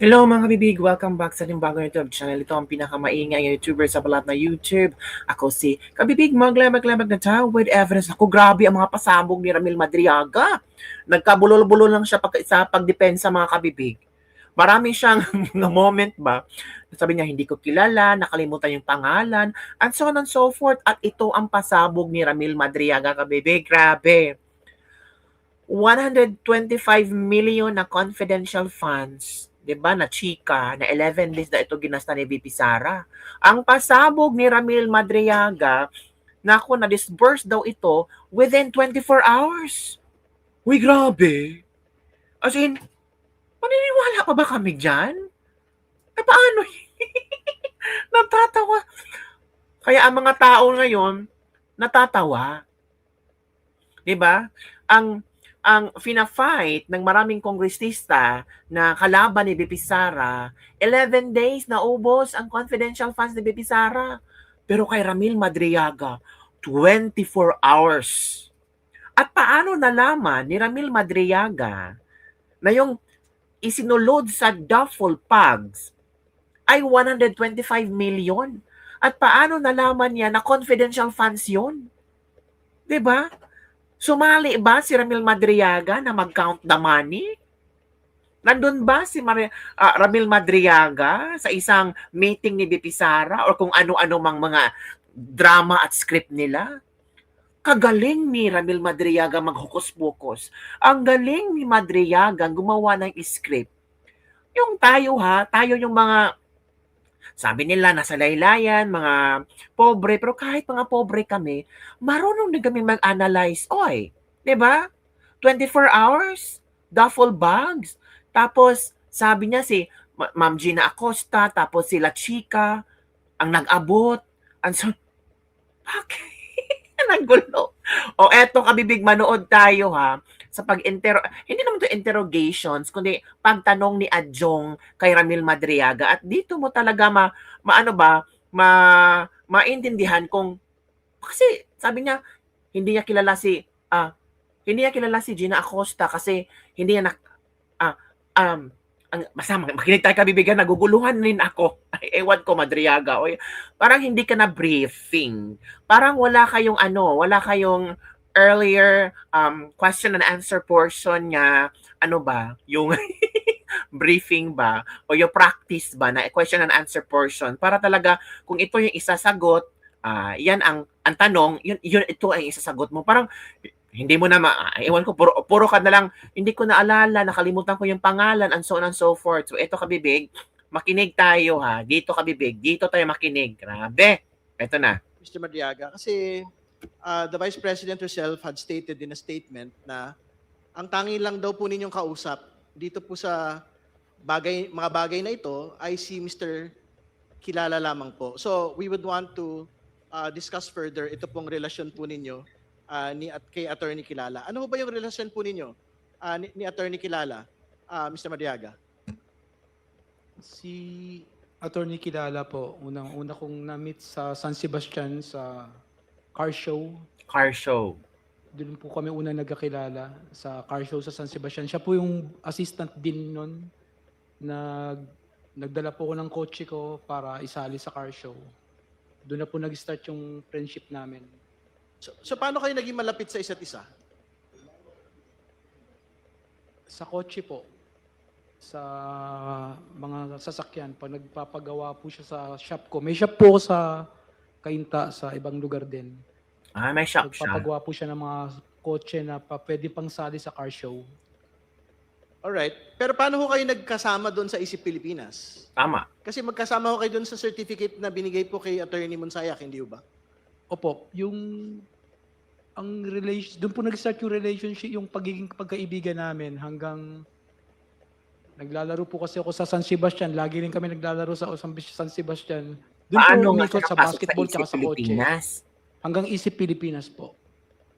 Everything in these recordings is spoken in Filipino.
Hello mga kabibig! Welcome back sa ating bagong YouTube channel. Ito ang pinakamaingay YouTuber sa balat na YouTube. Ako si Kabibig maglamag-lamag na tao with evidence. Ako grabe ang mga pasabog ni Ramil Madriaga. Nagkabulol-bulol lang siya sa pagdepensa mga kabibig. Marami siyang mga moment ba? Sabi niya hindi ko kilala, nakalimutan yung pangalan, and so on and so forth. At ito ang pasabog ni Ramil Madriaga kabibig. Grabe! 125 million na confidential funds, 'di ba, na chika, na 11 days na ito ginasta ni VP Sara. Ang pasabog ni Ramil Madriaga, naku, na-disburse daw ito within 24 hours. Uy, grabe. As in, maniniwala pa ba kami dyan? Eh, paano? Natatawa. Kaya ang mga tao ngayon, natatawa. 'Di ba? Ang fina-fight ng maraming kongresista na kalaban ni VP Sara, 11 days na ubos ang confidential funds ni VP Sara. Pero kay Ramil Madriaga, 24 hours. At paano nalaman ni Ramil Madriaga na yung isinulod sa duffel bags ay 125 million? At paano nalaman niya na confidential funds yun? 'Di ba? Sumali ba si Ramil Madriaga na mag-count the money? Nandun ba si Ramil Madriaga sa isang meeting ni VP Sara or kung ano-ano mang mga drama at script nila? Kagaling ni Ramil Madriaga maghukus-bukus. Ang galing ni Madriaga gumawa ng script. Yung tayo yung mga sabi nila nasa laylayan, mga pobre, pero kahit mga pobre kami, marunong din kami mag-analyze. Oy, 'di ba? 24 hours, duffel bags. Tapos sabi niya si Ma'am Gina Acosta, tapos sila Chika ang nag-abot. And so, bakit? Nagulo. O eto kabibig, manood tayo sa hindi naman to interrogations, kundi pagtanong ni Adjong kay Ramil Madriaga. At dito mo talaga maintindihan kung, kasi sabi niya, hindi niya kilala si Gina Acosta kasi hindi niya basta makinig tayo kabibigan, naguguluhan din ako. Ay, ewan ko Madriaga. O, parang hindi ka na briefing. Parang wala kayong earlier question and answer portion nga, yung briefing ba o yung practice ba na question and answer portion para talaga kung ito yung isasagot, yan ang tanong, yun ito ay isasagot mo. Parang hindi mo na ewan ko, puro ka na lang, hindi ko naalala, nakalimutan ko yung pangalan, and so on and so forth. So, ito kabibig, makinig tayo dito kabibig, dito tayo makinig. Grabe. Ito na. Mr. Madriaga, kasi the Vice President herself had stated in a statement na ang tangi lang daw po ninyong kausap dito po sa mga bagay na ito ay si Mr. Kilala lamang po. So, we would want to discuss further ito pong relasyon po ninyo kay Attorney Kilala. Ano ba yung relasyon po ninyo ni Attorney Kilala, Mr. Madriaga? Si Attorney Kilala po, unang-una kong na-meet sa San Sebastian sa car show. Car show. Doon po kami unang nagkakilala sa car show sa San Sebastian. Siya po yung assistant din nun. Nagdala po ko ng kotse ko para isali sa car show. Doon na po nag-start yung friendship namin. So paano kayo naging malapit sa isa't isa? Sa kotse po. Sa mga sasakyan. Pag nagpapagawa po siya sa shop ko. May shop po sa Cainta sa ibang lugar din. May shop siya. Nagpapagawa po siya ng mga kotse na pwede pang sali sa car show. Alright. Pero paano ho kayo nagkasama doon sa Isip Pilipinas? Tama. Kasi magkasama ho kayo doon sa certificate na binigay po kay Attorney Monsayak, hindi ba? Opo, doon po nag-start yung relationship, yung pagkaibigan namin hanggang naglalaro po kasi ako sa San Sebastian. Lagi rin kami naglalaro sa San Sebastian. Doon Paano po umikot sa basketball sa at sa kotse. Hanggang Isip Pilipinas po.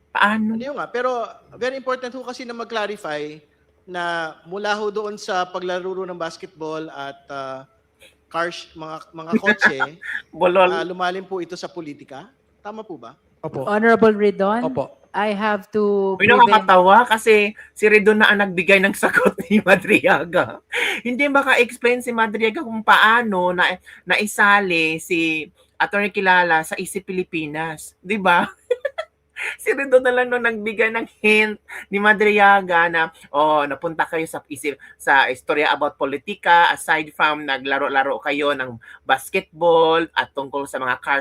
Paano? Hindi nga, pero very important ho kasi na mag-clarify na mula ho doon sa paglaro ng basketball at cars, mga kotse, lumalim po ito sa politika. Tama po ba? Opo. Honorable Ridon? Opo. I have to Uy, prevent. nakakatawa kasi si Redon na ang nagbigay ng sagot ni Madriaga. Hindi maka-explain si Madriaga kung paano naisali si Atty. Kilala sa Isip Pilipinas. Di ba? Si Redon na lang nung nagbigay ng hint ni Madriaga na, napunta kayo sa istorya about politika, aside from naglaro-laro kayo ng basketball at tungkol sa mga car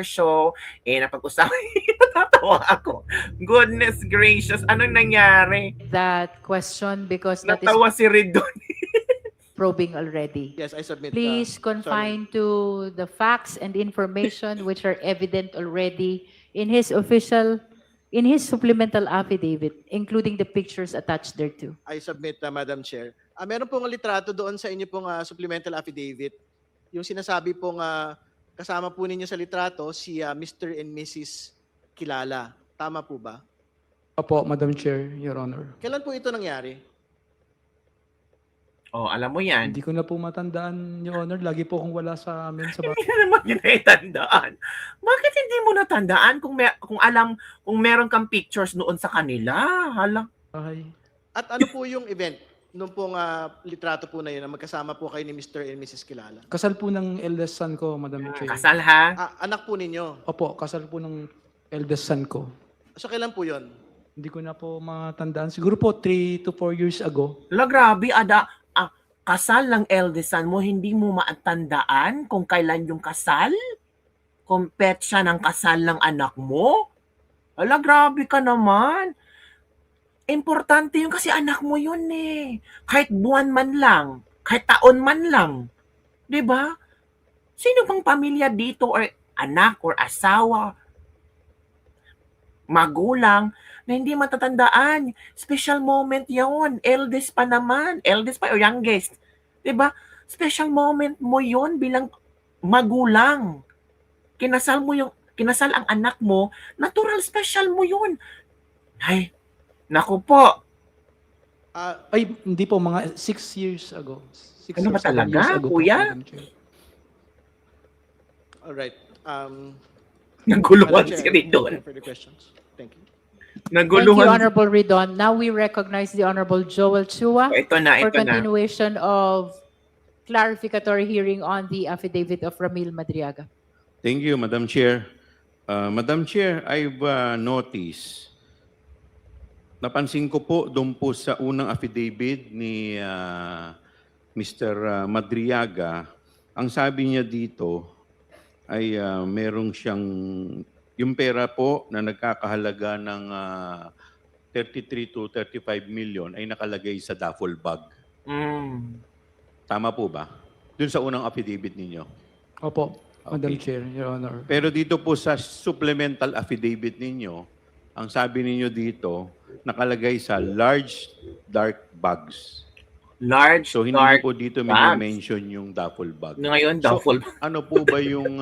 show, napag-usapan. Natatawa ako. Goodness gracious, anong nangyari? That question because that is Natawa si Redon. probing already. Yes, I submit. Please confine to the facts and information which are evident already in his supplemental affidavit, including the pictures attached thereto. I submit, Madam Chair. Meron pong litrato doon sa inyo pong supplemental affidavit. Yung sinasabi pong kasama po ninyo sa litrato si Mr. and Mrs. Kilala. Tama po ba? Opo, Madam Chair, Your Honor. Kailan po ito nangyari? Alam mo yan. Hindi ko na po matandaan, Your Honor. Lagi po akong wala sa amin sa bahay. Hindi na naman yun ay tandaan. Bakit hindi mo natandaan kung meron kang pictures noon sa kanila? Hala. At ano po yung event nung pong litrato po na yun na magkasama po kayo ni Mr. and Mrs. Kilala? Kasal po ng eldest son ko, Madam Chair. Kasal ha? Anak po ninyo. Opo, kasal po ng eldest son ko. So kailan po yun? Hindi ko na po matandaan. Siguro po 3 to 4 years ago. Hala, grabe. Kasal ng eldest son mo, hindi mo matandaan kung kailan yung kasal? Kung petsa ng kasal ng anak mo? Hala, grabe ka naman. Importante yun kasi anak mo yun eh. Kahit buwan man lang, kahit taon man lang. 'Di ba? Sino bang pamilya dito or anak or asawa, magulang, na hindi matatandaan? Special moment yun. Eldest pa naman. Eldest pa o youngest. 'Di ba? Special moment mo yun bilang magulang. Kinasal ang anak mo, natural special mo yun. Ay, naku po. Ay, hindi po, mga 6 years ago. 6 Ano ba or 7 talaga, years ago po, kuya? Madam Chair. Alright. Naguluhan Madam si Chair, Redon. no further questions. Thank you. Thank you, Naguluhan. Honorable Redon. Now we recognize the Honorable Joel Chua Ito na, for ito na. continuation of clarificatory hearing on the affidavit of Ramil Madriaga. Thank you, Madam Chair. Madam Chair, I've noticed, napansin ko po doon po sa unang affidavit ni Mr. Madriaga, ang sabi niya dito ay merong siyang, yung pera po na nagkakahalaga ng 33 to 35 million ay nakalagay sa duffel bag. Tama po ba? Doon sa unang affidavit ninyo. Opo, Madam Okay. Chair, Your Honor. Pero dito po sa supplemental affidavit ninyo, ang sabi ninyo dito, nakalagay sa large dark bags. Large, So hindi dark. po dito bags. mention yung duffel bag. Ngayon, So, duffel. ano po ba yung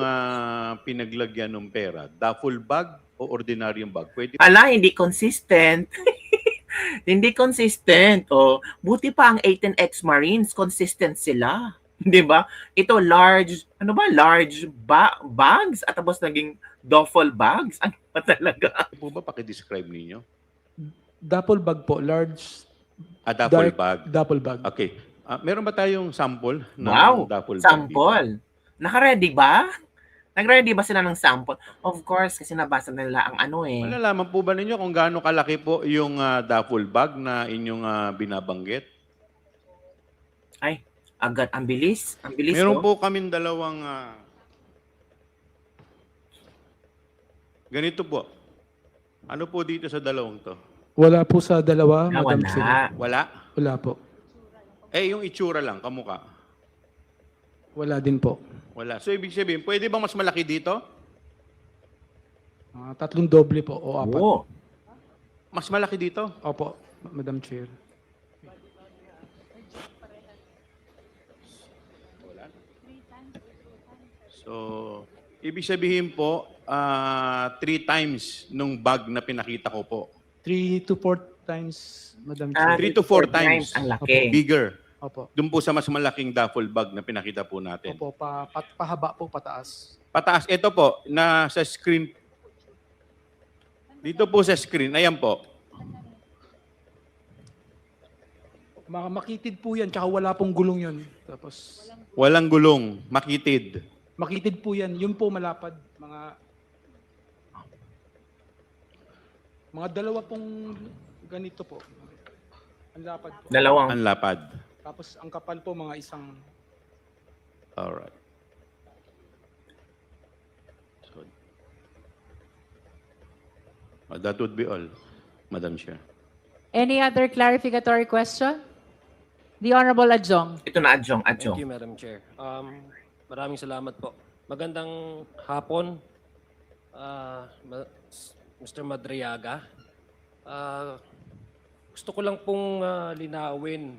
pinaglagyan ng pera? Duffel bag o ordinaryong bag? Pwede Ala, hindi consistent. Hindi consistent. Buti pa ang 18X Marines, consistent sila. 'Di ba? Ito large, large bags at tapos naging duffel bags. Ano ba talaga? po ba paki-describe ninyo? Duffel bag po, large Duffel dark bag. duffel bag. Okay. Meron ba tayong sample ng Wow, duffel bag? dito? sample. Naka-ready ba? Nag-ready ba sila ng sample? Of course, kasi nabasa nila ang Malalaman po ba ninyo kung gaano kalaki po yung duffel bag na inyong binabanggit? Ay, agad, ang bilis. Ang bilis Meron ko. po kaming dalawang ganito po. Ano po dito sa dalawang to? Wala po sa dalawa, Ah, Madam Chair. wala. Wala? Wala po. Yung itsura lang, kamukha. Wala din po. Wala. So, ibig sabihin, pwede bang mas malaki dito? 3 doble po o 4. Oo. Mas malaki dito? Opo, Madam Chair. So, ibig sabihin po, 3 times nung bag na pinakita ko po. 3 to 4 times, Madam Ah, Chair. 3 to 4 times. Ang laki. Bigger. Opo. Doon po sa mas malaking duffel bag na pinakita po natin. Opo, pahaba po, pataas. Pataas, ito po, na sa screen. Dito po sa screen, ayan po. Makitid po yan, tsaka wala pong gulong yun. Tapos, Walang gulong, makitid. makitid po yan. Yun po malapad. Mga dalawa pong ganito po. Ang lapad po. Dalawang. Ang lapad. Tapos ang kapal po mga isang. Alright. So, that would be all, Madam Chair. Any other clarificatory question? The Honorable Adjong. Ito na, Adjong. Thank Adjong. you, Madam Chair. Maraming salamat po. Magandang hapon, Mr. Madriaga. Gusto ko lang pong linawin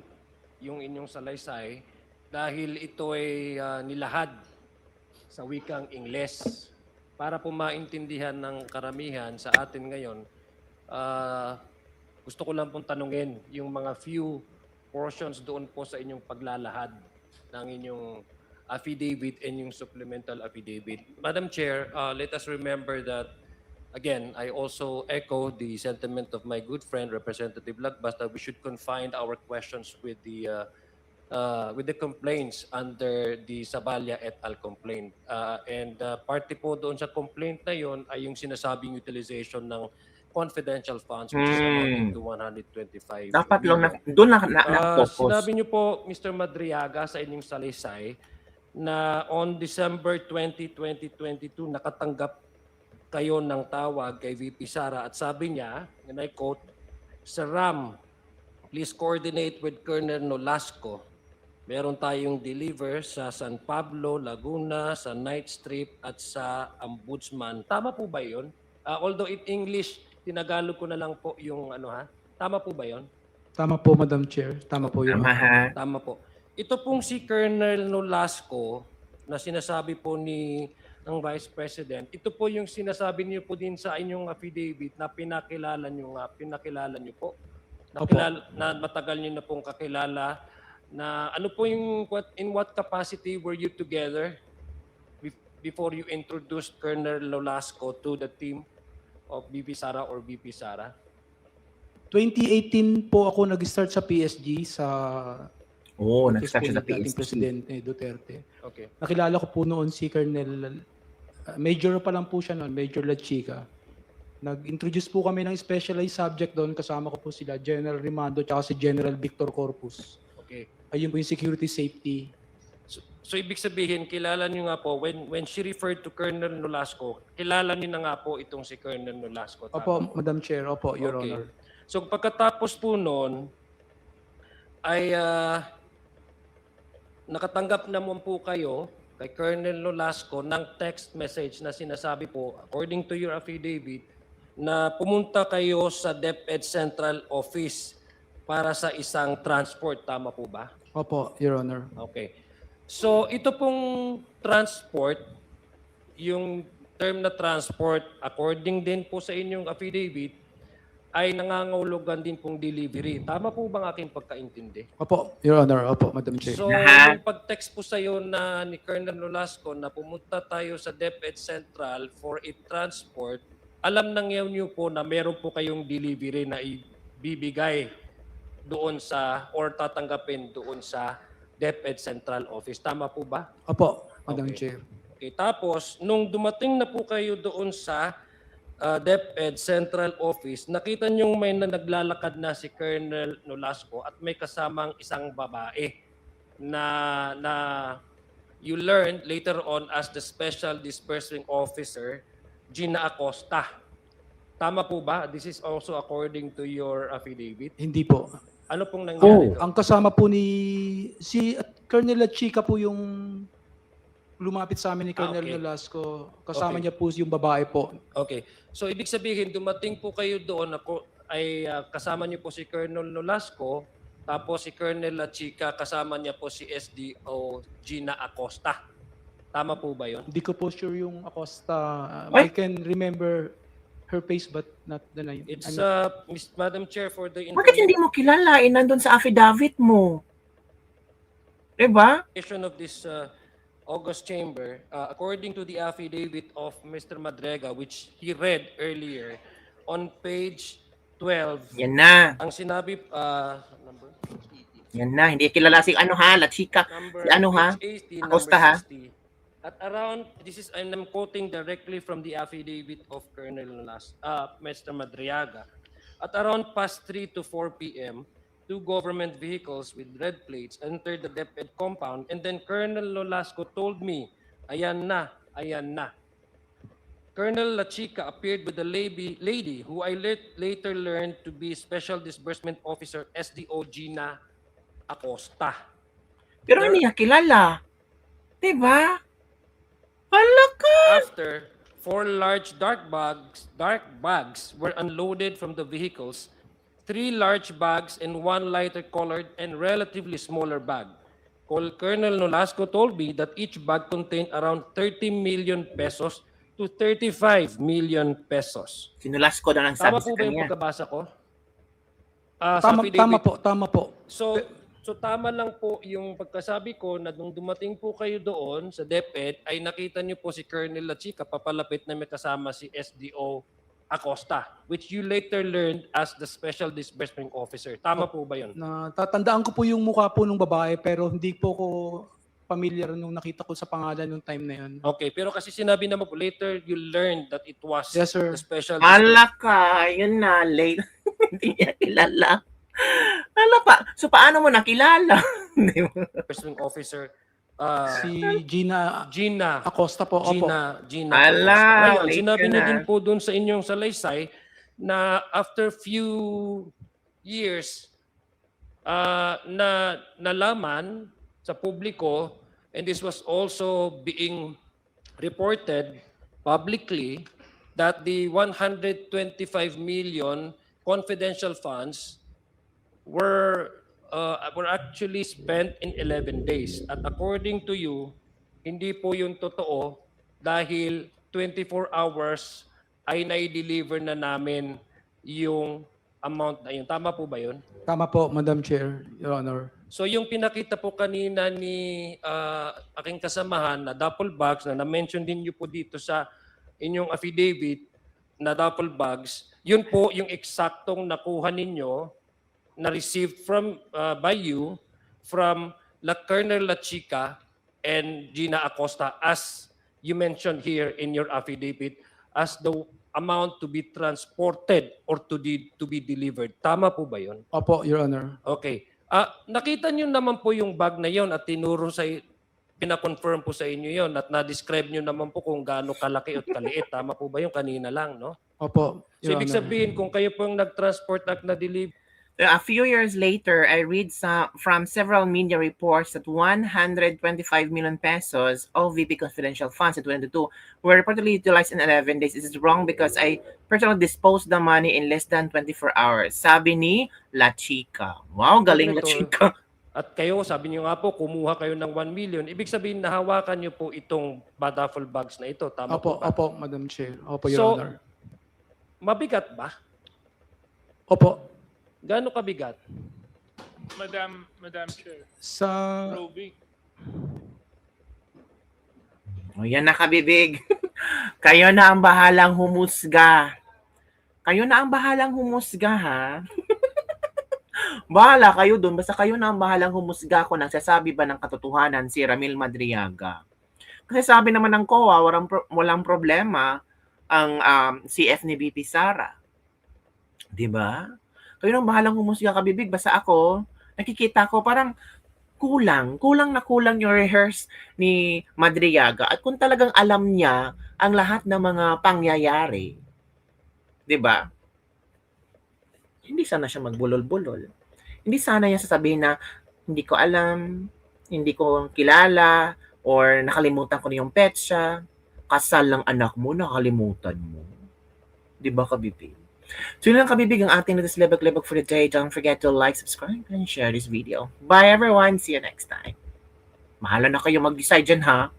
yung inyong salaysay dahil ito ay nilahad sa wikang Ingles. Para po maintindihan ng karamihan sa atin ngayon, gusto ko lang pong tanungin yung mga few portions doon po sa inyong paglalahad ng inyong affidavit and yung supplemental affidavit. Madam Chair, let us remember that, again, I also echo the sentiment of my good friend, Representative Lagbas, that we should confine our questions with the complaints under the Saballa et al. Complaint. Parte po doon sa complaint na yon ay yung sinasabing utilization ng confidential funds which is amounting to 125 Dapat lang million. doon na-focus. Sinabi niyo po, Mr. Madriaga, sa inyong salaysay na on December 20, 2022, nakatanggap kayo ng tawag kay VP Sara at sabi niya, and I quote, "Sir Ram, please coordinate with Colonel Nolasco. Meron tayong deliver sa San Pablo, Laguna, sa Night Strip at sa Ombudsman." Tama po ba yun? Although in English, tinagalog ko na lang po yung ano ha. Tama po ba yun? Tama po, Madam Chair. Tama po yun. Tama, ha? Tama po. Ito pong si Colonel Nolasco na sinasabi po ng Vice President, ito po yung sinasabi niyo po din sa inyong affidavit na pinakilala niyo po. Opo. Na matagal niyo na pong kakilala na ano po yung in what capacity were you together before you introduced Colonel Nolasco to the team of VP Sara or VP Sara? 2018 po ako nag-start sa PSG sa Oo, office nag-start po siya sa ng dating PSC. Presidente Duterte. Okay. Nakilala ko po noon si Colonel, Major pa lang po siya noon, Major Lachica. Nag-introduce po kami ng specialized subject doon, kasama ko po sila General Rimando at si General Victor Corpus. Okay. Ayun po yung security safety. So ibig sabihin, kilala niyo nga po, when she referred to Colonel Nolasco, kilala niyo na nga po itong si Colonel Nolasco. tama? Opo, Madam Chair. Opo, Your Okay. Honor. So pagkatapos po noon, ay nakatanggap naman po kayo kay Colonel Nolasco ng text message na sinasabi po, according to your affidavit, na pumunta kayo sa DepEd Central Office para sa isang transport. Tama po ba? Opo, Your Honor. Okay. So ito pong transport, yung term na transport, according din po sa inyong affidavit, ay nangangahulugan din pong delivery. Tama po ba ang aking pagkaintindi? Opo, Your Honor. Opo, Madam Chair. So Lahat. yung pag-text po sa iyo na ni Colonel Nolasco na pumunta tayo sa DepEd Central for a transport, alam na ngayon niyo po na meron po kayong delivery na ibibigay doon sa or tatanggapin doon sa DepEd Central Office. Tama po ba? Opo, Madam Okay. Chair. Okay, tapos nung dumating na po kayo doon sa DepEd Central Office, nakita niyo may naglalakad na si Colonel Nolasco at may kasamang isang babae na you learned later on as the Special Disbursing Officer, Gina Acosta. Tama po ba? This is also according to your affidavit. Hindi po. Ano pong nangyari doon? Ang kasama po ni si Colonel Lachica po yung lumapit sa amin ni Colonel okay. Nolasco. Kasama Okay. niya po yung babae po. Okay. So ibig sabihin, dumating po kayo doon ay kasama niyo po si Colonel Nolasco, tapos si Colonel Lachica, kasama niya po si SDO Gina Acosta. Tama po ba yun? Hindi ko po sure yung Acosta. Ay! I can remember her face but not the name. It's, Ano? Madam Chair, for the Bakit hindi mo kilala? Nandun sa affidavit mo. Diba? information of this August chamber, according to the affidavit of Mr. Madrega, which he read earlier, on page 12, Yan na. ang sinabi, number? Yan na. Hindi kilala si ano ha, La Chica. Number Si ano ha? page 80, Acosta, number ha? 60. At around, and I'm quoting directly from the affidavit of Colonel Mr. Madriaga. At around past 3 to 4 p.m., 2 government vehicles with red plates entered the DepEd compound, and then Colonel Nolasco told me, ayan na, ayan na. Colonel La Chica appeared with a lady who I later learned to be Special Disbursement Officer SDO Gina Acosta. Pero hindi niya kilala. Diba? Hala ka! After, 4 large dark bags were unloaded from the vehicles, 3 large bags and 1 lighter colored and relatively smaller bag. Colonel Nolasco told me that each bag contained around 30 million pesos to 35 million pesos. Sinulas ko na ng sabi Tama sa po ba yung kanya. pagkabasa ko? Sa affidavit? Tama po. So tama lang po yung pagkasabi ko na nung dumating po kayo doon sa DepEd ay nakita niyo po si Colonel La Chica papalapit na may kasama si SDO Acosta, which you later learned as the Special Disbursement Officer. Tama po ba yun? Tatandaan ko po yung mukha po ng babae pero hindi po ko familiar nung nakita ko sa pangalan nung time na yun. Okay, pero kasi sinabi naman po later you learned that it was Yes, sir. the Special Hala ka, yun na, late. Hindi niya kilala. Hala pa. So, paano mo nakilala? Di ba? Disbursement Officer Si Gina Gina Acosta po. Opo. Gina. Ala, Ngayon, late sinabi ka niyo na. din po doon sa inyong salaysay na after few years na nalaman sa publiko, and this was also being reported publicly, that the 125 million confidential funds were actually spent in 11 days. At according to you, hindi po yun totoo dahil 24 hours ay nai-deliver na namin yung amount na yun. Tama po ba yun? Tama po, Madam Chair, Your Honor. So yung pinakita po kanina ni aking kasamahan na duffel bags na na-mention din niyo po dito sa inyong affidavit na duffel bags, yun po yung eksaktong nakuha ninyo na received from by you from Colonel La Chica and Gina Acosta, as you mentioned here in your affidavit, as the amount to be transported or to be delivered. Tama po ba yun? Opo, Your Honor. Okay. Nakita niyo naman po yung bag na yon at tinuro pina-confirm po sa inyo yon at na-describe niyo naman po kung gaano kalaki at kaliit. Tama po ba yung kanina lang, no? Opo, So Your ibig Honor. sabihin, kung kayo po yung nag-transport at na-deliver, A few years later, I read from several media reports that 125 million pesos of VP confidential funds in 2022 were reportedly utilized in 11 days. This is wrong because I personally disposed the money in less than 24 hours. Sabi ni La Chica. Wow, galing La Chica. at kayo, sabi niyo nga po, kumuha kayo ng 1 million. Ibig sabihin, nahawakan niyo po itong duffel bags na ito. Tama po ba? Opo, Madam Chair. Opo, Your So, Honor. mabigat ba? Opo. Gaano kabigat? Madam Chair, Sa probing. O yan na kabibig. Kayo na ang bahalang humusga. Kayo na ang bahalang humusga, ha? Bahala kayo dun. Basta kayo na ang bahalang humusga kung nagsasabi ba ng katotohanan si Ramil Madriaga. Kasi sabi naman ng COA, walang problema ang CF ni VP Sara. Diba? Kayo na ang bahalang humusga, kabibig. Basta ako, nakikita ko parang kulang yung rehearse ni Madriaga. At kung talagang alam niya ang lahat ng mga pangyayari, 'di ba? Hindi sana siya magbulol-bulol. Hindi sana niya sasabihin na hindi ko alam, hindi ko kilala, or nakalimutan ko na yung petsa, kasal ng anak mo, nakalimutan mo. 'Di ba, kabibig? So yun lang, kabibig, ang ating latest lebag-lebag for the day. Don't forget to like, subscribe, and share this video. Bye everyone! See you next time. Mahala na kayo mag-decide dyan, ha?